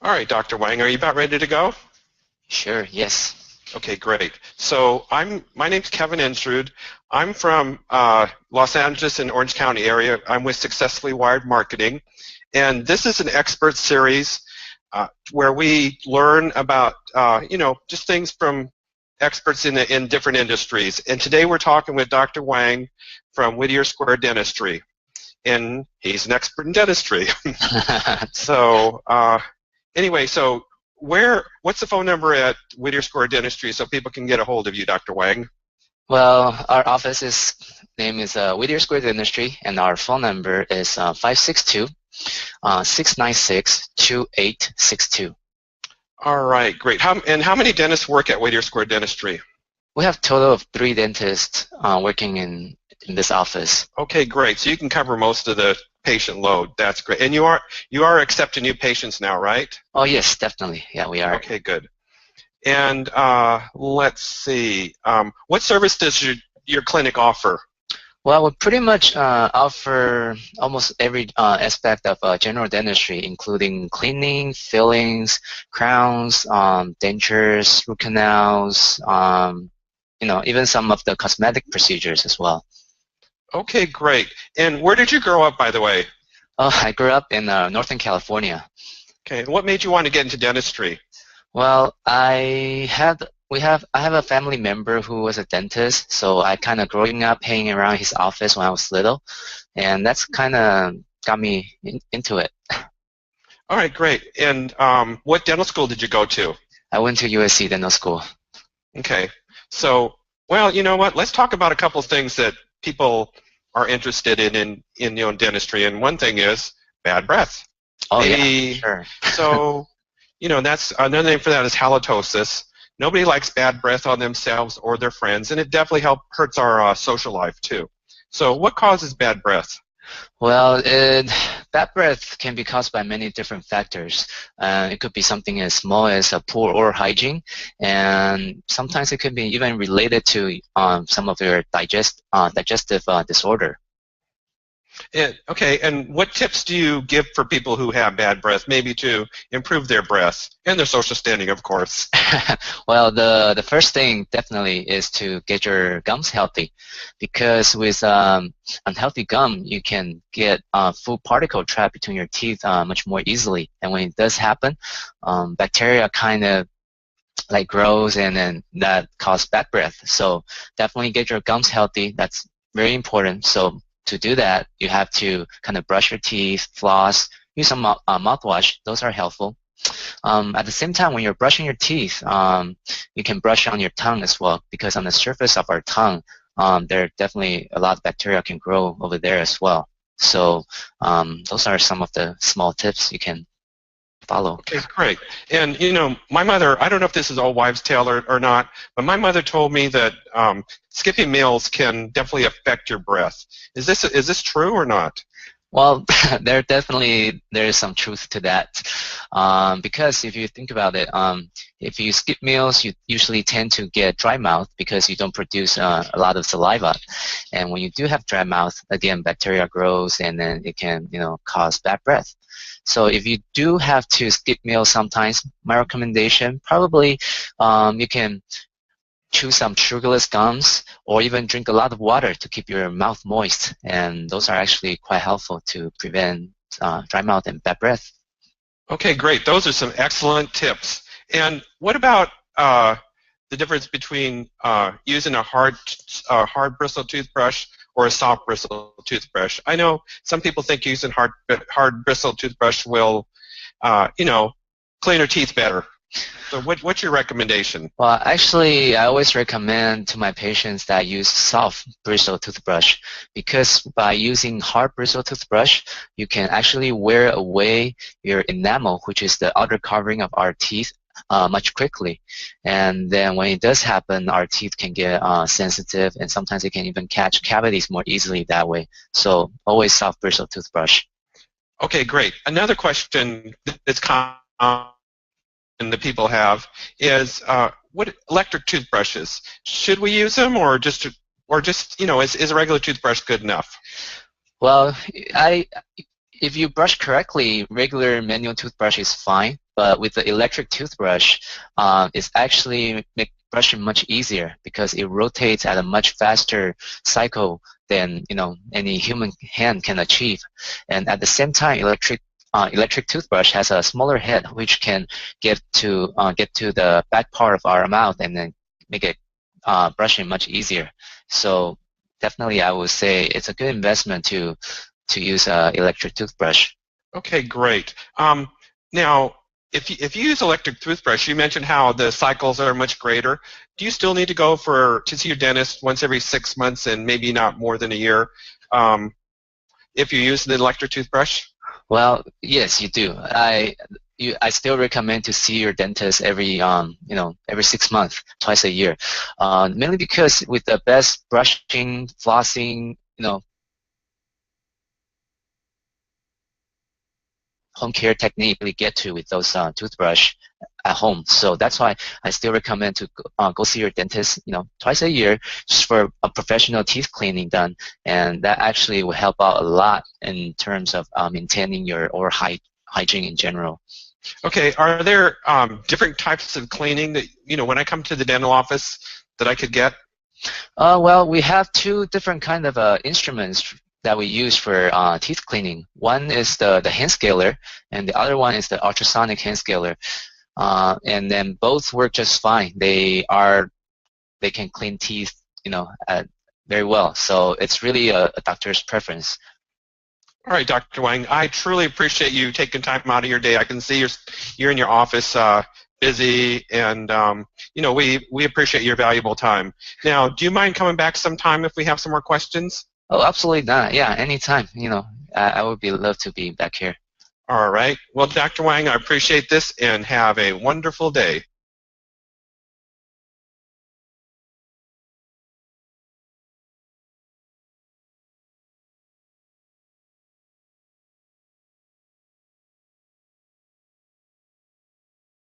All right, Dr. Wang, are you about ready to go? Sure, yes. Okay, great. So my name's Kevin Ensrud. I'm from Los Angeles and Orange County area. I'm with Successfully Wired Marketing, and this is an expert series where we learn about just things from experts in different industries. And today we're talking with Dr. Wang from Whittier Square Dentistry, and he's an expert in dentistry. So anyway, so what's the phone number at Whittier Square Dentistry so people can get a hold of you, Dr. Wang? Well, our office's name is Whittier Square Dentistry, and our phone number is 562-696-2862. All right, great. How many dentists work at Whittier Square Dentistry? We have a total of 3 dentists working in this office. Okay, great. So you can cover most of the patient load. That's great. And you are accepting new patients now, right? Oh, yes, definitely. Yeah, we are. Okay, good. And let's see. What service does your clinic offer? Well, we pretty much offer almost every aspect of general dentistry, including cleaning, fillings, crowns, dentures, root canals, even some of the cosmetic procedures as well. Okay, great. And where did you grow up, by the way? Oh, I grew up in Northern California. Okay, and what made you want to get into dentistry? Well, I have a family member who was a dentist, so I kind of growing up hanging around his office when I was little, and that's kind of got me into it. All right, great. And what dental school did you go to? I went to USC Dental School. Okay. So, well, you know what? Let's talk about a couple things that people are interested in dentistry. And one thing is bad breath. Oh, yeah, sure. So, that's another name for that is halitosis. Nobody likes bad breath on themselves or their friends, and it definitely hurts our social life too. So, what causes bad breath? Well, bad breath can be caused by many different factors. It could be something as small as a poor oral hygiene, and sometimes it could be even related to some of your digestive disorder. Okay, and what tips do you give for people who have bad breath, maybe to improve their breath and their social standing, of course? Well, the first thing definitely is to get your gums healthy, because with unhealthy gum, you can get food particle trapped between your teeth much more easily. And when it does happen, bacteria kind of like grows, and then that causes bad breath. So definitely get your gums healthy. That's very important. So to do that, you have to kind of brush your teeth, floss, use some mouthwash. Those are helpful. At the same time, when you're brushing your teeth, you can brush on your tongue as well, because on the surface of our tongue, there are definitely a lot of bacteria can grow over there as well. So those are some of the small tips you can follow. Okay, great. And my mother, I don't know if this is all wives' tale or not, but my mother told me that skipping meals can definitely affect your breath. Is this true or not? Well, there is some truth to that, because if you think about it, if you skip meals, you usually tend to get dry mouth because you don't produce a lot of saliva, and when you do have dry mouth, again, bacteria grows, and then it can cause bad breath. So if you do have to skip meals sometimes, my recommendation probably you can chew some sugarless gums, or even drink a lot of water to keep your mouth moist. And those are actually quite helpful to prevent dry mouth and bad breath. Okay, great. Those are some excellent tips. And what about the difference between using a hard bristle toothbrush or a soft bristle toothbrush? I know some people think using hard bristle toothbrush will, clean your teeth better. So what's your recommendation? Well, actually, I always recommend to my patients that use soft bristle toothbrush, because by using hard bristle toothbrush, you can actually wear away your enamel, which is the outer covering of our teeth, much quickly. And then when it does happen, our teeth can get sensitive, and sometimes it can even catch cavities more easily that way. So always soft bristle toothbrush. Okay, great. Another question that's common and the people have is what electric toothbrushes, should we use them, or just is a regular toothbrush good enough? Well, if you brush correctly, regular manual toothbrush is fine. But with the electric toothbrush, it's actually make brushing much easier because it rotates at a much faster cycle than any human hand can achieve. And at the same time, electric toothbrush has a smaller head which can get to the back part of our mouth and then make it brushing much easier. So definitely, I would say it's a good investment to use electric toothbrush. Okay, great. Now, if you use electric toothbrush, you mentioned how the cycles are much greater. Do you still need to go to see your dentist once every 6 months and maybe not more than a year if you use the electric toothbrush? Well, yes, you do. I still recommend to see your dentist every 6 months, twice a year, mainly because with the best brushing, flossing, home care technique really get to with those toothbrush at home. So that's why I still recommend to go see your dentist, twice a year, just for a professional teeth cleaning done, and that actually will help out a lot in terms of maintaining your oral hygiene in general. Okay, are there different types of cleaning that, when I come to the dental office that I could get? Well, we have two different kind of instruments that we use for teeth cleaning. One is the hand scaler, and the other one is the ultrasonic hand scaler. And then both work just fine. They can clean teeth, very well. So it's really a doctor's preference. All right, Dr. Wang, I truly appreciate you taking time out of your day. I can see you're in your office busy, and we appreciate your valuable time. Now, do you mind coming back sometime if we have some more questions? Oh, absolutely not. Yeah, anytime. I would love to be back here. All right. Well, Dr. Wang, I appreciate this, and have a wonderful day.